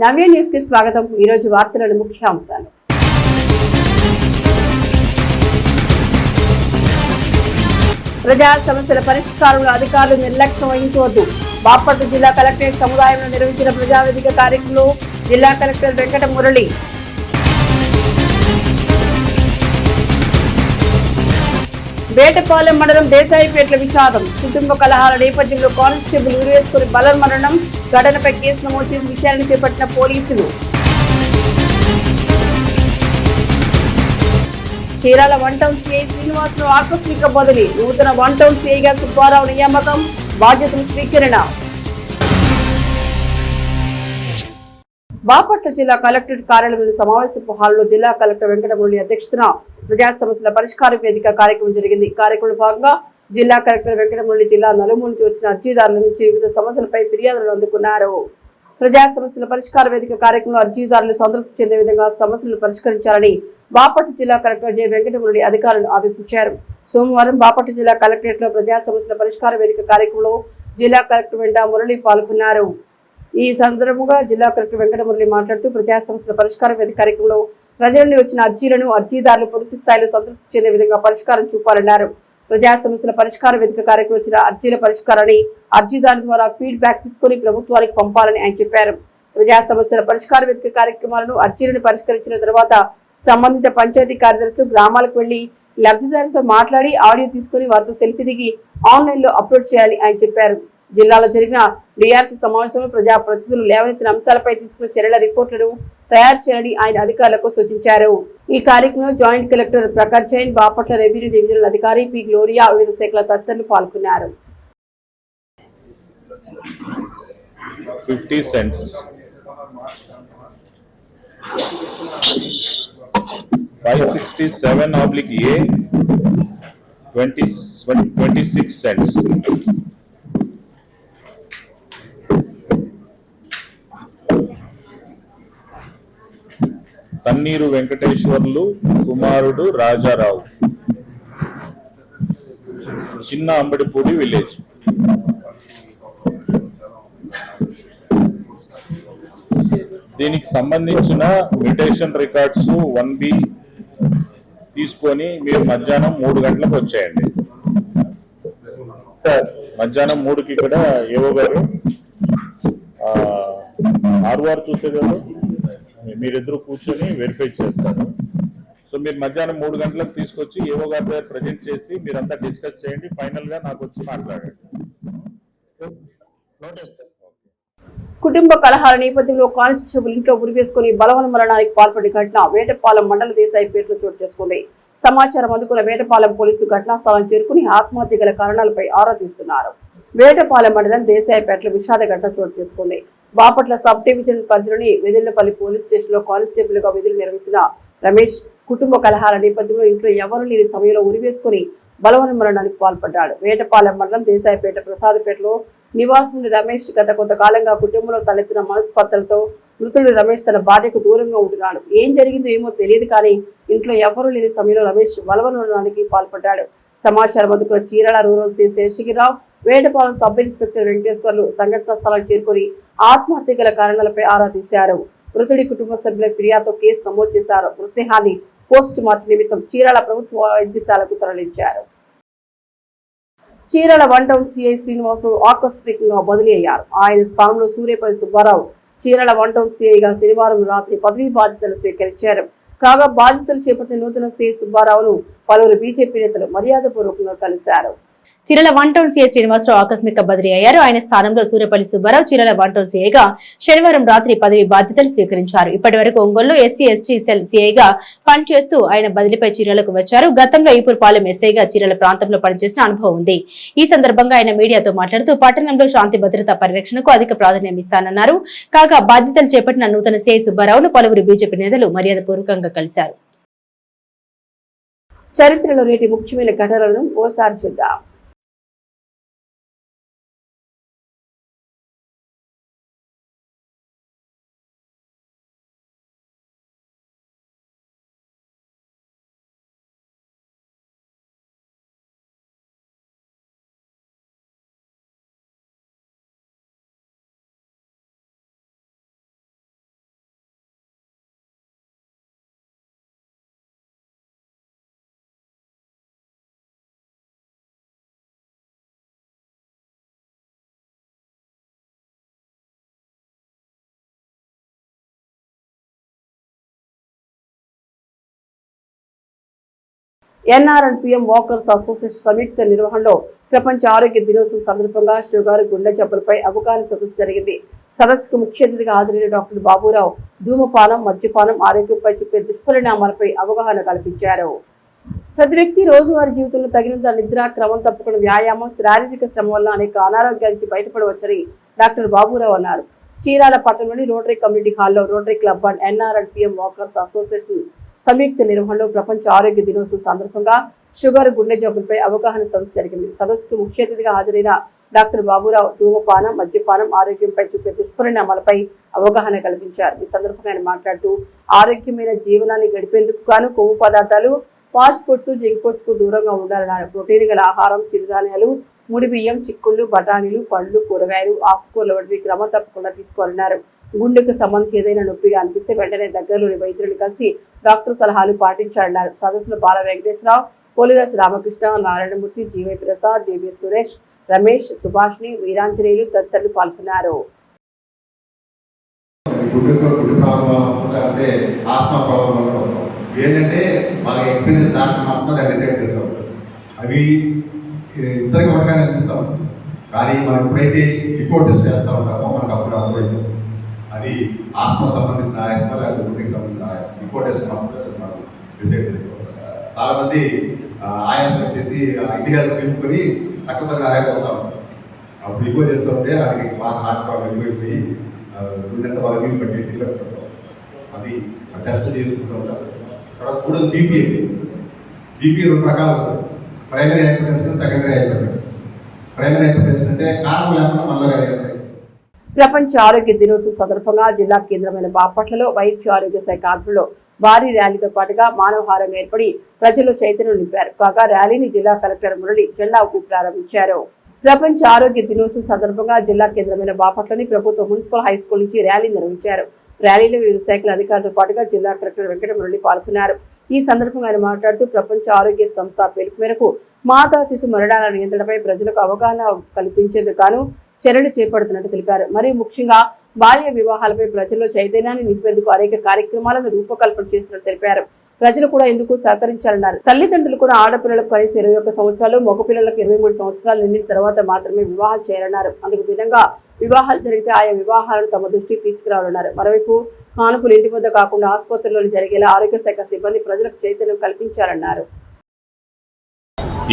నవ్య news కి స్వాగతం. ఈ రోజు వార్తలోని ముఖ్యాంశాలు. ప్రజా సమస్యల పరిష్కారంలో అధికారులు నిర్లక్ష్యం వహించవద్దు. బాపట్ల జిల్లా కలెక్టరేట్ సముదాయంలో నిర్వహించిన ప్రజావేదిక కార్యక్రమంలో జిల్లా కలెక్టర్ వెంకట మురళి. వేటపాలెం మండలం దేశాయిపేట్ల విషాదం. కుటుంబ కలహాల నేపథ్యంలో కానిస్టేబుల్ ఉరివేసుకుని బలమరణం. ఘటనపై కేసు నమోదు చేసి విచారణ చేపట్టిన పోలీసులు. Chirala one town CI Srinivasarao ఆకస్మిక బదిలీ. నూతన వన్ టౌన్ సిఐగా సుబ్బారావు నియామకం. బాధ్యతలు స్వీకరణ. బాపట్ల జిల్లా కలెక్టరేట్ కార్యాలయంలో సమావేశపు హాల్లో జిల్లా కలెక్టర్ వెంకట మురళి అధ్యక్షతన ప్రజా సమస్యల పరిష్కార వేదిక కార్యక్రమం జరిగింది. కార్యక్రమంలో భాగంగా జిల్లా కలెక్టర్ వెంకట మురళి జిల్లా నలుమూల నుంచి వచ్చిన అర్జీదారుల నుంచి వివిధ సమస్యలపై ఫిర్యాదులను అందుకున్నారు. ప్రజా సమస్యల పరిష్కార వేదిక కార్యక్రమంలో అర్జీదారులు సంతృప్తి చెందే విధంగా సమస్యలను పరిష్కరించాలని బాపట్ల జిల్లా కలెక్టర్ జె వెంకట మురళి అధికారులను ఆదేశించారు. సోమవారం బాపట్ల జిల్లా కలెక్టరేట్ లో ప్రజా సమస్యల పరిష్కార వేదిక కార్యక్రమంలో జిల్లా కలెక్టర్ వెంట మురళి పాల్గొన్నారు. ఈ సందర్భంగా జిల్లా కలెక్టర్ వెంకట మురళి మాట్లాడుతూ ప్రజా సమస్యల పరిష్కార వేదిక కార్యక్రమంలో ప్రజల నుండి వచ్చిన అర్జీలను అర్జీదారులు పూర్తి స్థాయిలో సంతృప్తి చెందే విధంగా పరిష్కారం చూపాలన్నారు. ప్రజా సమస్యల పరిష్కార వేదిక కార్యక్రమం వచ్చిన అర్జీల పరిష్కారాన్ని అర్జీదారుల ద్వారా ఫీడ్బ్యాక్ తీసుకుని ప్రభుత్వానికి పంపాలని ఆయన చెప్పారు. ప్రజా సమస్యల పరిష్కార వేదిక కార్యక్రమాలను అర్జీలను పరిష్కరించిన తర్వాత సంబంధిత పంచాయతీ కార్యదర్శులు గ్రామాలకు వెళ్లి లబ్ధిదారులతో మాట్లాడి ఆడియో తీసుకుని వారితో సెల్ఫీ దిగి ఆన్లైన్ లో అప్లోడ్ చేయాలని ఆయన చెప్పారు. జిల్లాలో జరిగిన డిఆర్సీ సమావేశంలో ప్రజాప్రతినిధులు లేవనెత్తిన అంశాలపై తీసుకున్న చర్యల రిపోర్టులను తయారు చేయాలని ఆయన అధికారులకు సూచించారు. ఈ కార్యక్రమంలో joint collector Prakash Jain, Bapatla revenue divisional అధికారి పి గ్లోరియా, వివిధ శాఖల తదితరులు పాల్గొన్నారు. 50 cents 567/A 26 cents. Thanneeru Venkateswarlu కుమారుడు రాజారావు, చిన్న అంబడిపూడి విలేజ్. దీనికి సంబంధించిన మ్యూటేషన్ రికార్డ్స్ 1B తీసుకొని మీరు మధ్యాహ్నం 3 గంటలకు వచ్చేయండి సార్. మధ్యాహ్నం 3కి ఇక్కడ ఏవో గారు ఆర్వార్ చూసేవారు మీరిద్దరు కూర్చొని వెరిఫై చేస్తారు. సో మీరు మధ్యాహ్నం 3 గంటలకు తీసుకొచ్చి ఏవో గారి దగ్గర ప్రజెంట్ చేసి మీరంతా డిస్కస్ చేయండి. ఫైనల్ గా నాకు వచ్చి మాట్లాడండి. కుటుంబ కలహాల నేపథ్యంలో కానిస్టేబుల్ ఇంట్లో ఉరివేసుకుని బలవన్మరణానికి పాల్పడిన ఘటన వేటపాలెం మండల దేశాయిపేటలో చోటు చేసుకుంది. సమాచారం అందుకున్న వేటపాలెం పోలీసులు ఘటనా స్థలాన్ని చేరుకుని ఆత్మహత్య గల కారణాలపై ఆరా తీస్తున్నారు. వేటపాలెం మండలం దేశాయిపేటలో విషాద ఘటన చోటు చేసుకుంది. బాపట్ల సబ్ డివిజన్ పరిధిలోని వెదిళ్లపల్లి పోలీస్ స్టేషన్ లో కానిస్టేబుల్ గా విధులు నిర్వహిస్తున్న రమేష్ కుటుంబ కలహాల నేపథ్యంలో ఇంట్లో ఎవరు లేని సమయంలో ఉరివేసుకుని బలవన్మరణానికి పాల్పడ్డాడు. వేటపాలెం మండలం దేశాయిపేట ప్రసాదపేటలో నివాసం రమేష్ గత కొంతకాలంగా కుటుంబంలో తలెత్తిన మనస్పర్ధలతో మృతుడు రమేష్ తన భార్యకు దూరంగా ఉంటున్నాడు. ఏం జరిగిందో ఏమో తెలియదు కానీ ఇంట్లో ఎవరూ లేని సమయంలో రమేష్ బలవన్మరణానికి పాల్పడ్డాడు. సమాచారం అందుకున్న Chirala rural C Seshagirirao, Vetapalem sub inspector Venkateswarlu సంఘటనా స్థలానికి చేరుకుని ఆత్మహత్య గల కారణాలపై ఆరా తీశారు. మృతుడి కుటుంబ సభ్యుల ఫిర్యాదుతో కేసు నమోదు చేశారు. మృతదేహాన్ని పోస్ట్ మార్టం నిమిత్తం చీరాల ప్రభుత్వ వైద్యశాలకు తరలించారు. Chirala one town CI Srinivasarao ఆకస్మికంగా బదిలీ అయ్యారు. ఆయన స్థానంలో సూర్యపల్లి సుబ్బారావు చీరాల వన్ టౌన్ సిఐగా శనివారం రాత్రి పదవీ బాధ్యతలు స్వీకరించారు. కాగా బాధ్యతలు చేపట్టిన నూతన సిఐ సుబ్బారావును పలువురు బీజేపీ నేతలు మర్యాదపూర్వకంగా కలిశారు. Chirala one town CI Srinivasarao ఆకస్మిక బదిలీ అయ్యారు. ఆయన స్థానంలో సూర్యపల్లి సుబ్బారావు చీరాల వన్ టౌన్ సీఐగా శనివారం రాత్రి పదవి బాధ్యతలు స్వీకరించారు. ఇప్పటి వరకు ఒంగోలులో SC/ST సెల్ సీఐగా పనిచేస్తూ ఆయన బదిలీపై చీరాలకు వచ్చారు. గతంలో ఈపూర్పాలెం ఎస్ఐగా చీరాల ప్రాంతంలో పనిచేసిన అనుభవం ఉంది. ఈ సందర్భంగా ఆయన మీడియాతో మాట్లాడుతూ పట్టణంలో శాంతి భద్రతా పరిరక్షణకు అధిక ప్రాధాన్యం ఇస్తానన్నారు. కాగా బాధ్యతలు చేపట్టిన నూతన సీఐ సుబ్బారావును పలువురు బీజేపీ నేతలు మర్యాదపూర్వకంగా కలిశారు. చరిత్రలో నేటి ముఖ్యమైన ఘటనలను ఓసారి చూద్దాం. NRNPM వాకర్స్ అసోసియేషన్ సంయుక్త నిర్వహణలో ప్రపంచ ఆరోగ్య దినోత్సవం సందర్భంగా షుగర్, గుండె జబ్బులపై అవగాహన సదస్సు జరిగింది. సదస్సుకు ముఖ్య అతిథిగా హాజరైన డాక్టర్ బాబురావు ధూమపానం, మద్యపానం ఆరోగ్యంపై చూపే దుష్పరిణామాలపై అవగాహన కల్పించారు. ప్రతి వ్యక్తి రోజువారీ జీవితంలో తగినంత నిద్ర, క్రమం తప్పకుండా వ్యాయామం, శారీరక శ్రమ వల్ల అనేక అనారోగ్యాల నుంచి బయటపడవచ్చని డాక్టర్ బాబురావు అన్నారు. చీరాల పట్టణంలోని రోటరీ కమ్యూనిటీ హాల్లో rotary club and NRNPM walkers association సంయుక్త నిర్వహణలో ప్రపంచ ఆరోగ్య దినోత్సవం సందర్భంగా షుగర్, గుండె జబ్బులపై అవగాహన సదస్సు జరిగింది. సదస్సుకు ముఖ్య అతిథిగా హాజరైన డాక్టర్ బాబురావు ధూమపానం, మద్యపానం ఆరోగ్యంపై చూపే దుష్పరిణామాలపై అవగాహన కల్పించారు. ఈ సందర్భంగా ఆయన మాట్లాడుతూ ఆరోగ్యమైన జీవనాన్ని గడిపేందుకు గాను కొవ్వు పదార్థాలు, ఫాస్ట్ ఫుడ్స్, జంక్ ఫుడ్స్ కు దూరంగా ఉండాలన్నారు. ప్రోటీన్ గల ఆహారం, చిరుధాన్యాలు, ముడి బియ్యం, చిక్కుళ్ళు, బఠానీలు, పళ్ళు, కూరగాయలు, ఆకుకూరలు వంటివి క్రమం తప్పకుండా తీసుకోవాలన్నారు. గుండెకు సంబంధించి ఏదైనా నొప్పిగా అనిపిస్తే వెంటనే దగ్గరలోని వైద్యులను కలిసి డాక్టర్ సలహాలు పాటించాలన్నారు. సదస్సులో బాల వెంకటేశ్వరరావు, పోలిదాస్ రామకృష్ణ, నారాయణమూర్తి, జీవై ప్రసాద్, దేవి సురేష్, రమేష్, సుభాష్ని, వీరాంజనేయులు తదితరులు పాల్గొన్నారు. ఏంటంటే బాగా ఎక్స్పీరియన్స్ డాక్టర్ మాత్రం దాన్ని డిసైడ్ చేస్తాం. అవి ఇద్దరికి ఒకటిగానే అనిపిస్తాం, కానీ మనం ఎప్పుడైతే రిపోర్ట్ టెస్ట్ చేస్తూ ఉంటామో మనకు అప్పుడు అర్థమైంది అది ఆత్మ సంబంధించిన ఆయాస లేకపోతే గుండెకి సంబంధించిన రిపోర్ట్ టెస్ట్ మాత్రం మనం డిసైడ్ చేస్తాం. చాలామంది ఆయాసం వచ్చేసి ఇండియాలో పిలుచుకొని తక్కువ ఆయాసం అవుతాం. అప్పుడు ఎక్కువ చేస్తూ ఉంటే వాడికి బాగా హార్ట్ ప్రాబ్లం ఎక్కువైపోయి గుండెంత బాగా నీళ్ళు పట్టేసి పెట్టుకుంటాం. అది టెస్ట్ చేసుకుంటూ ఉంటాం. తర్వాత కూడా బీపీ రెండు రకాలు, primary hypertension, secondary hypertension. Primary hypertension అంటే కారణం లేకుండా మళ్ళీ. ప్రపంచ ఆరోగ్య దినోత్సవం సందర్భంగా జిల్లా కేంద్రమైన బాపట్లలో వైద్య ఆరోగ్య శాఖ ఆధ్వర్యంలో భారీ ర్యాలీతో పాటుగా మానవహారంగా ఏర్పడి ప్రజల్లో చైతన్యం నింపారు. కాగా ర్యాలీని జిల్లా కలెక్టర్ మురళి జెండా ఊపి ప్రారంభించారు. ప్రపంచ ఆరోగ్య దినోత్సవం సందర్భంగా జిల్లా కేంద్రమైన బాపట్లని ప్రభుత్వ మున్సిపల్ హై స్కూల్ నుంచి ర్యాలీ నిర్వహించారు. ర్యాలీలో వివిధ శాఖల అధికారులతో పాటుగా జిల్లా కలెక్టర్ వెంకట మురళి పాల్గొన్నారు. ఈ సందర్భంగా ఆయన మాట్లాడుతూ ప్రపంచ ఆరోగ్య సంస్థ పిలుపు మేరకు మాతా శిశు మరణాల నియంత్రణపై ప్రజలకు అవగాహన కల్పించేందుకు గాను చర్యలు చేపడుతున్నట్టు తెలిపారు. మరియు ముఖ్యంగా బాల్య వివాహాలపై ప్రజల్లో చైతన్యాన్ని నింపేందుకు అనేక కార్యక్రమాలను రూపకల్పన చేస్తున్నట్టు తెలిపారు. ప్రజలు కూడా ఎందుకు సహకరించాలన్నారు. తల్లిదండ్రులు కూడా ఆడపిల్లలకు కనీసం 21 సంవత్సరాలు, మగపిల్లలకు 23 సంవత్సరాలు నిండిన తర్వాత మాత్రమే వివాహాలు చేయాలన్నారు. అందుకు భిన్నంగా వివాహాలు జరిగితే ఆయా వివాహాలను తమ దృష్టికి తీసుకురావాలన్నారు. మరోవైపు కానుకలు ఇంటి వద్ద కాకుండా ఆసుపత్రుల్లో జరిగేలా ఆరోగ్య శాఖ సిబ్బంది ప్రజలకు చైతన్యం కల్పించాలన్నారు.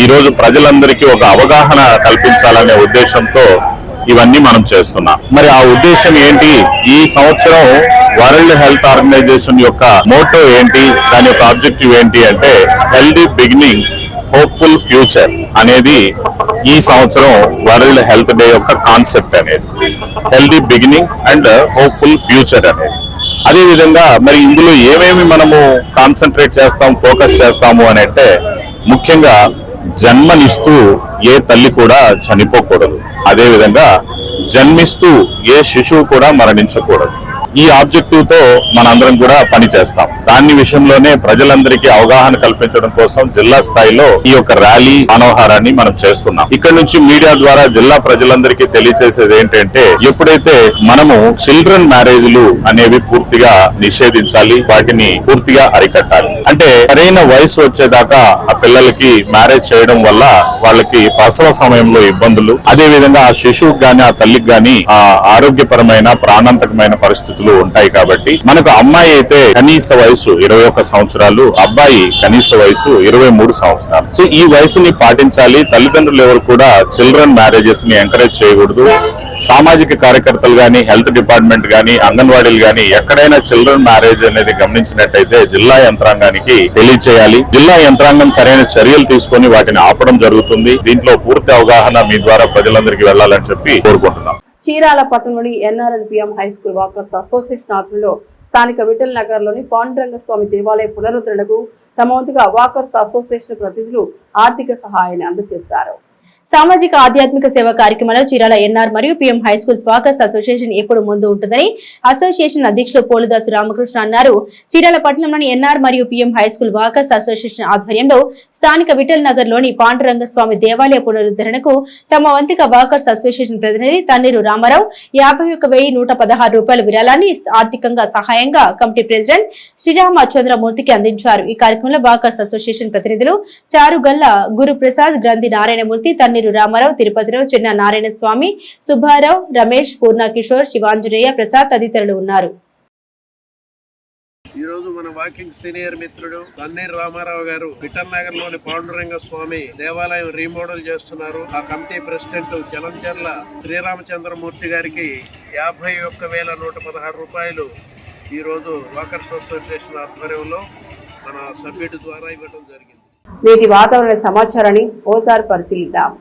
ఈ రోజు ప్రజలందరికీ ఒక అవగాహన కల్పించాలనే ఉద్దేశంతో ఇవన్నీ మనం చేస్తున్నాం. మరి ఆ ఉద్దేశం ఏంటి? ఈ సంవత్సరం వరల్డ్ హెల్త్ ఆర్గనైజేషన్ యొక్క మోటో ఏంటి, దాని యొక్క ఆబ్జెక్టివ్ ఏంటి అంటే హెల్దీ బిగినింగ్, హోప్ఫుల్ ఫ్యూచర్ అనేది ఈ సంవత్సరం వరల్డ్ హెల్త్ డే యొక్క కాన్సెప్ట్ అనేది. Healthy beginning and hopeful future అనేది. అదే విధంగా మరి ఇందులో ఏమేమి మనము కాన్సన్ట్రేట్ చేస్తాం, ఫోకస్ చేస్తాము అని అంటే ముఖ్యంగా జన్మనిస్తూ ఏ తల్లి కూడా చనిపోకూడదు. అదే విధంగా జన్మిస్తూ ఏ శిశువు కూడా మరణించకూడదు. ఈ ఆబ్జెక్టివ్ తో మనందరం కూడా పని చేస్తాం. దాని విషయంలోనే ప్రజలందరికీ అవగాహన కల్పించడం కోసం జిల్లా స్థాయిలో ఈ యొక్క ర్యాలీ మనోహారాన్ని మనం చేస్తున్నాం. ఇక్కడ నుంచి మీడియా ద్వారా జిల్లా ప్రజలందరికీ తెలియజేసేది ఏంటంటే ఎప్పుడైతే మనము చిల్డ్రన్ మ్యారేజ్లు అనేవి పూర్తిగా నిషేధించాలి, వాటిని పూర్తిగా అరికట్టాలి. అంటే సరైన వయసు వచ్చేదాకా ఆ పిల్లలకి మ్యారేజ్ చేయడం వల్ల వాళ్ళకి ప్రసవ సమయంలో ఇబ్బందులు, అదే విధంగా ఆ శిశువుకి గాని ఆ తల్లికి గాని ఆ ఆరోగ్యపరమైన ప్రాణాంతకమైన పరిస్థితులు ఉంటాయి. కాబట్టి మనకు అమ్మాయి అయితే కనీస వయసు 21 సంవత్సరాలు, అబ్బాయి కనీస వయసు 23 సంవత్సరాలు. సో ఈ వయసుని పాటించాలి. తల్లిదండ్రులు ఎవరు కూడా చిల్డ్రన్ మ్యారేజెస్ ని ఎంకరేజ్ చేయకూడదు. సామాజిక కార్యకర్తలు గాని, హెల్త్ డిపార్ట్మెంట్ గాని, అంగన్వాడీలు గాని ఎక్కడైనా చిల్డ్రన్ మ్యారేజ్ అనేది గమనించినట్టయితే జిల్లా యంత్రాంగానికి తెలియచేయాలి. జిల్లా యంత్రాంగం సరైన చర్యలు తీసుకొని వాటిని ఆపడం జరుగుతుంది. దీంట్లో పూర్తి అవగాహన మీ ద్వారా ప్రజలందరికీ వెళ్లాలని చెప్పి కోరుకుంటున్నాం. చీరాల పట్టణంలోని NRNPM high school walkers association ఆధ్వర్యంలో స్థానిక విఠల్ నగర్ లోని పాండురంగ స్వామి దేవాలయ పునరుద్ధరణకు తమ వంతుగా వాకర్స్ అసోసియేషన్ ప్రతినిధులు ఆర్థిక సహాయాన్ని అందజేశారు. సామాజిక ఆధ్యాత్మిక సేవా కార్యక్రమాల్లో చీరాల ఎన్ఆర్ మరియు PM high schools walkers association ఎప్పుడు ముందు ఉంటుందని అసోసియేషన్ అధ్యక్షులు పోలుదాసు రామకృష్ణ అన్నారు. చీరాల పట్టణంలోని ఎన్ఆర్ మరియు PM high school walkers association ఆధ్వర్యంలో స్థానిక విఠల్ నగర్ లోని పాండురంగ స్వామి దేవాలయ పునరుద్ధరణకు తమ వంతుగా వాకర్స్ అసోసియేషన్ ప్రతినిధి తన్నీరు రామారావు 51,116 రూపాయల విరాళాన్ని ఆర్థికంగా సహాయంగా కమిటీ ప్రెసిడెంట్ శ్రీరామ చంద్రమూర్తికి అందించారు. ఈ కార్యక్రమంలో వాకర్స్ అసోసియేషన్ ప్రతినిధులు చారుగల్ల గురుప్రసాద్, గ్రంథి నారాయణమూర్తి, తన్నీరు రామారావు, తిరుపతిరావు, చిన్న నారాయణ స్వామి, సుబ్బారావు, రమేష్, పూర్ణ కిషోర్, శివాంజనేయ ప్రసాద్ తదితరులు ఉన్నారు. ఈ రోజు మన వాకింగ్ సీనియర్ మిత్రుడు తన్నీరు రామారావు గారు విఠల్ నగర్ లోని పాండురంగ స్వామి దేవాలయం రీమోడల్ చేస్తున్నారు. ఆ కమిటీ ప్రెసిడెంట్ జలంచర్ల శ్రీరామచంద్రమూర్తి గారికి 51,116 రూపాయలు ఈ రోజు వాకర్స్ అసోసియేషన్ ఆధ్వర్యంలో మన సభ్యుడి ద్వారా ఇవ్వడం జరిగింది. నేటి వాతావరణ సమాచారాన్ని ఓసారి పరిశీలిద్దాం.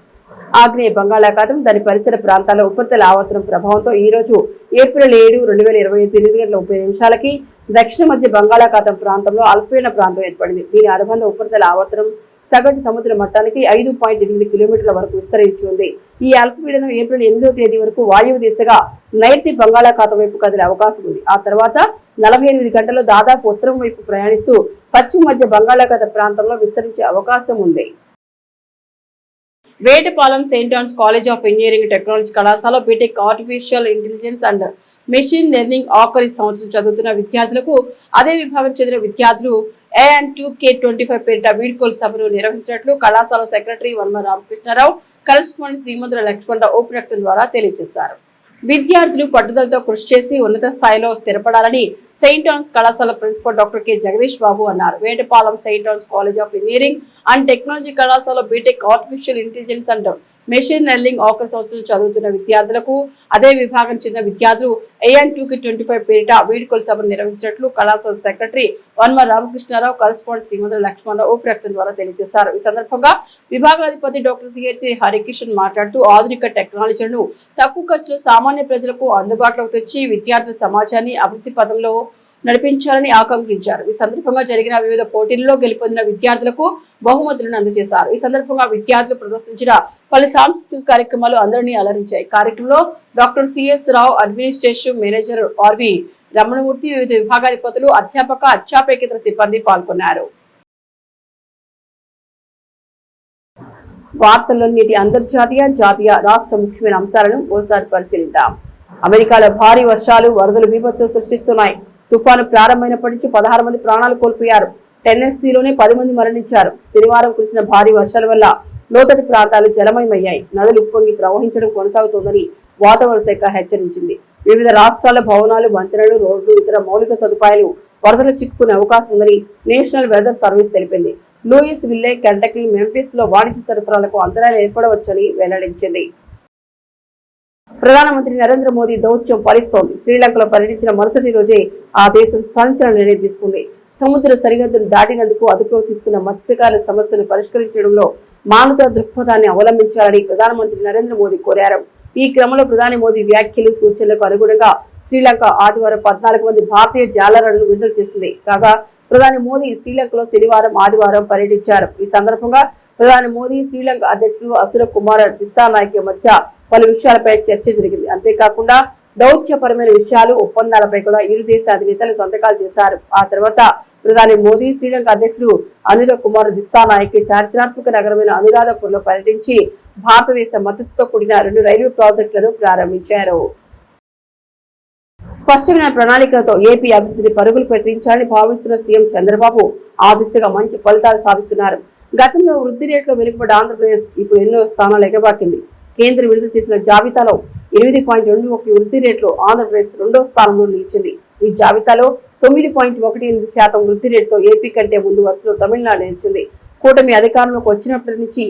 ఆగ్నేయ బంగాళాఖాతం దాని పరిసర ప్రాంతాల్లో ఉపరితల ఆవర్తనం ప్రభావంతో ఈ రోజు ఏప్రిల్ 7, 2025 దక్షిణ మధ్య బంగాళాఖాతం ప్రాంతంలో అల్పపీడన ప్రాంతం ఏర్పడింది. దీని అనుబంధ ఉపరితల ఆవర్తనం సగటు సముద్ర మట్టానికి 5.8 కిలోమీటర్ల వరకు విస్తరించి ఉంది. ఈ అల్పపీడనం ఏప్రిల్ 8వ తేదీ వరకు వాయువు దిశగా నైరుతి బంగాళాఖాతం వైపు కదిలే అవకాశం ఉంది. ఆ తర్వాత 48 గంటల్లో దాదాపు ఉత్తరం వైపు ప్రయాణిస్తూ పశ్చిమ మధ్య బంగాళాఖాత ప్రాంతంలో విస్తరించే అవకాశం ఉంది. Vetapalem Saint John's college of engineering technology కళాశాల BTech artificial intelligence and machine learning ఆఖరి సంవత్సరం చదువుతున్న విద్యార్థులకు అదే విభాగం చెందిన విద్యార్థులు AN2K25 పేరిట వీడ్కోలు సభను నిర్వహించినట్లు కళాశాల సెక్రటరీ వర్మ రామకృష్ణారావు, కరెస్పాండెంట్ శ్రీమంతుల లక్ష్మణరావు ఓ ప్రకటన ద్వారా తెలియజేశారు. విద్యార్థులు పట్టుదలతో కృషి చేసి ఉన్నత స్థాయిలో స్థిరపడాలని సెయింట్ జాన్స్ కళాశాల principal doctor K Jagadish Babu అన్నారు. Vetapalem Saint John's college of engineering and technology కళాశాల BTech artificial intelligence and machine learning ఆఖరి సంవత్సరం చదువుతున్న విద్యార్థులకు అదే విభాగం చెందిన విద్యార్థులు AN2K25 పేరిట వీడ్కోలు సభను నిర్వహించినట్లు కళాశాల సెక్రటరీ వర్మ రామకృష్ణారావు, కరెస్పాండెంట్ శ్రీమంతుల లక్ష్మణరావు ఓ ప్రకటన ద్వారా తెలియజేశారు. ఈ సందర్భంగా విభాగాధిపతి డాక్టర్ సిహెచ్ హరికిషన్ మాట్లాడుతూ ఆధునిక టెక్నాలజీలను తక్కువ ఖర్చులో సామాన్య ప్రజలకు అందుబాటులోకి తెచ్చి విద్యార్థుల సమాజాన్ని అభివృద్ధి పథంలో నడిపించాలని ఆకాంక్షించారు. ఈ సందర్భంగా జరిగిన వివిధ పోటీల్లో గెలుపొందిన విద్యార్థులకు బహుమతులను అందజేశారు. ఈ సందర్భంగా విద్యార్థులు ప్రదర్శించిన పలు సాంస్కృతిక కార్యక్రమాలు అందరినీ అలరించాయి. కార్యక్రమంలో డాక్టర్ సిఎస్ రావు, అడ్మినిస్ట్రేటివ్ మేనేజర్ ఆర్వి రమణమూర్తి, వివిధ విభాగాధిపతులు, అధ్యాపక, అధ్యాపకేతర సిబ్బంది పాల్గొన్నారు. వార్తల్లో నేటి అంతర్జాతీయ, జాతీయ, రాష్ట్ర ముఖ్యమైన అంశాలను ఓసారి పరిశీలిద్దాం. అమెరికాలో భారీ వర్షాలు, వరదలు బీభత్సం సృష్టిస్తున్నాయి. తుఫాను ప్రారంభమైనప్పటి నుంచి 16 మంది ప్రాణాలు కోల్పోయారు. టెన్నెస్సీలోనే 10 మంది మరణించారు. శనివారం కురిసిన భారీ వర్షాల వల్ల లోతటి ప్రాంతాలు జలమయమయ్యాయి. నదులు ఉప్పొంగి ప్రవహించడం కొనసాగుతోందని వాతావరణ శాఖ హెచ్చరించింది. వివిధ రాష్ట్రాల భవనాలు, వంతెనలు, రోడ్లు, ఇతర మౌలిక సదుపాయాలు వరదలు చిక్కుకునే అవకాశం ఉందని నేషనల్ వెదర్ సర్వీస్ తెలిపింది. లూయిస్ విల్లే, కెంటకీ, మెంఫిస్ లో వాణిజ్య సరఫరాలకు అంతరాయాలు ఏర్పడవచ్చని వెల్లడించింది. ప్రధానమంత్రి నరేంద్ర మోదీ దౌత్యం ఫలిస్తోంది. శ్రీలంకలో పర్యటించిన మరుసటి రోజే ఆ దేశం సంచలన నిర్ణయం తీసుకుంది. సముద్ర సరిహద్దును దాటినందుకు అదుపులోకి తీసుకున్న మత్స్యకారుల సమస్యను పరిష్కరించడంలో మానవతా దృక్పథాన్ని అవలంబించాలని ప్రధానమంత్రి నరేంద్ర మోదీ కోరారు. ఈ క్రమంలో ప్రధాని మోదీ వ్యాఖ్యలు, సూచనలకు అనుగుణంగా శ్రీలంక ఆదివారం 14 మంది భారతీయ జాలరులను విడుదల చేసింది. కాగా ప్రధాని మోదీ శ్రీలంకలో శనివారం, ఆదివారం పర్యటించారు. ఈ సందర్భంగా ప్రధాని మోదీ, శ్రీలంక అధ్యక్షుడు అసుర కుమార దిస్సానాయక్ మధ్య పలు విషయాలపై చర్చ జరిగింది. అంతేకాకుండా దౌత్యపరమైన విషయాలు, ఒప్పందాలపై కూడా ఇరు దేశ అధినేతలు సంతకాలు చేశారు. ఆ తర్వాత ప్రధాని మోదీ శ్రీలంక అధ్యక్షుడు అనుర కుమార్ దిస్సానాయక్ చారిత్రాత్మక నగరమైన అనురాధపూర్ లో పర్యటించి భారతదేశ మద్దతుతో కూడిన 2 రైల్వే ప్రాజెక్టులను ప్రారంభించారు. స్పష్టమైన ప్రణాళికలతో ఏపీ అభివృద్ధిని పరుగులు పెట్టించాలని భావిస్తున్న సీఎం చంద్రబాబు ఆ దిశగా మంచి ఫలితాలు సాధిస్తున్నారు. గతంలో వృద్ధి రేట్లో వెనుకబడ్డ ఆంధ్రప్రదేశ్ ఇప్పుడు ఎన్నో స్థానాలు ఎగబాకింది. కేంద్రం విడుదల చేసిన జాబితాలో 8.21 వృద్ధి రేట్లో ఆంధ్రప్రదేశ్ 2వ స్థానంలో నిలిచింది. ఈ జాబితాలో 9.18% వృద్ధి రేటుతో ఏపీ కంటే ముందు వరుసలో తమిళనాడు నిలిచింది. కూటమి అధికారంలోకి వచ్చినప్పటి నుంచి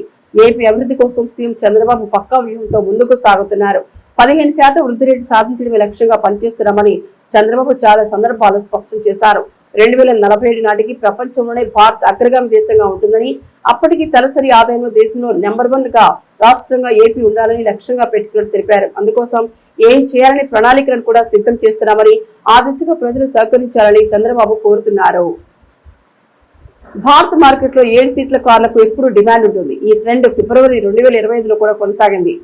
ఏపీ అభివృద్ధి కోసం సీఎం చంద్రబాబు పక్కా వ్యూహంతో ముందుకు సాగుతున్నారు. 15% వృద్ధి రేటు సాధించడమే లక్ష్యంగా పనిచేస్తున్నామని చంద్రబాబు చాలా సందర్భాల్లో స్పష్టం చేశారు. 2047 నాటికి ప్రపంచంలోనే భారత్ అగ్రగామి దేశంగా ఉంటుందని, అప్పటికి తలసరి ఆదాయంలో దేశంలో నెంబర్ 1 గా రాష్ట్రంగా ఏపీ ఉండాలని లక్ష్యంగా పెట్టుకున్నట్టు తెలిపారు. అందుకోసం ఏం చేయాలని ప్రణాళికలను కూడా సిద్ధం చేస్తున్నామని, ఆ దిశగా ప్రజలు సహకరించాలని చంద్రబాబు కోరుతున్నారు. భారత మార్కెట్లో 7 సీట్ల కార్లకు ఎప్పుడు డిమాండ్ ఉంటుంది. ఈ ట్రెండ్ ఫిబ్రవరి 2025లో కూడా కొనసాగింది.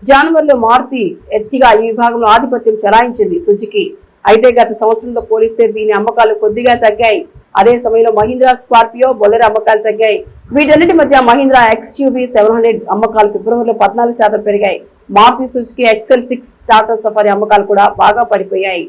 జనవరిలో మారుతి ఎర్టిగా ఈ విభాగంలో ఆధిపత్యం చెలాయించింది సుజుకి. అయితే గత సంవత్సరంతో పోలిస్తే దీని అమ్మకాలు కొద్దిగా తగ్గాయి. అదే సమయంలో మహీంద్రా స్కార్పియో, బొలెరో అమ్మకాలు తగ్గాయి. వీటన్నిటి మధ్య మహీంద్రా XUV 700 అమ్మకాలు ఫిబ్రవరిలో 14% పెరిగాయి. Maruti Suzuki XL6, Tata safari అమ్మకాలు కూడా బాగా పడిపోయాయి.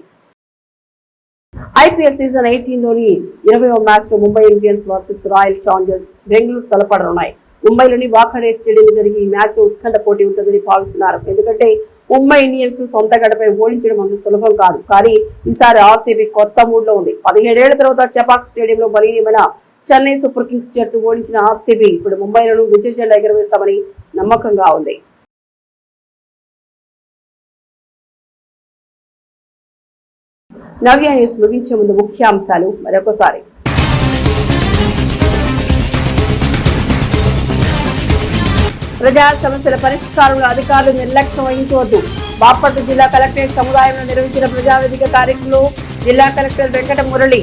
IPL సీజన్ 18లోని 20వ మ్యాచ్ లో Mumbai Indians versus Royal Challengers Bengaluru తలపడనున్నాయి. ముంబైలోని వాఖడే స్టేడియం జరిగి ఈ మ్యాచ్ లో ఉత్కంఠ పోటీ ఉంటుందని భావిస్తున్నారు. ఎందుకంటే ముంబై ఇండియన్స్ సొంత గడపై ఓడించడం అంత సులభం కాదు. కానీ ఈసారి RCB కొత్త మూడ్ లో ఉంది. 17 ఏళ్ల తర్వాత చపాక్ స్టేడియంలో బలీయమైన చెన్నై సూపర్ కింగ్స్ జట్టు ఓడించిన RCB ఇప్పుడు ముంబైలోనూ విజయ జెండా ఎగరవేస్తామని నమ్మకంగా ఉంది. నవ్య న్యూస్ ముగించే ముందు ముఖ్యాంశాలు మరొకసారి. ప్రజా సమస్యల పరిష్కారంలో అధికారులు నిర్లక్ష్యం వహించవద్దు. బాపట్ల జిల్లా కలెక్టరేట్ సముదాయంలో నిర్వహించిన ప్రజావేదిక కార్యక్రమంలో జిల్లా కలెక్టర్ వెంకట మురళి.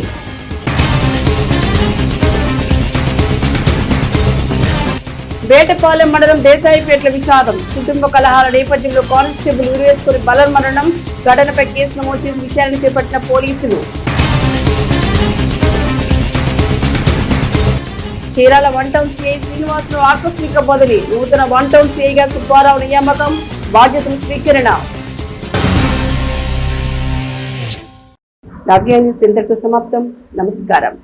వేటపాలెం మండలం దేశాయిపేట్ల విషాదం. కుటుంబ కలహాల నేపథ్యంలో కానిస్టేబుల్ ఉరివేసుకుని బలమరణం. ఘటనపై కేసు నమోదు చేసి విచారణ చేపట్టిన పోలీసులు. చీరాల 1 టౌన్ సిఐ శ్రీనివాసరావు ఆకస్మిక బదిలీ. నూతన 1 టౌన్ సిఐగా సుబ్బారావు నియామకం. బాధ్యతలు స్వీకరణ. నవ్య న్యూస్ ఇంతటితో సమాప్తం. నమస్కారం.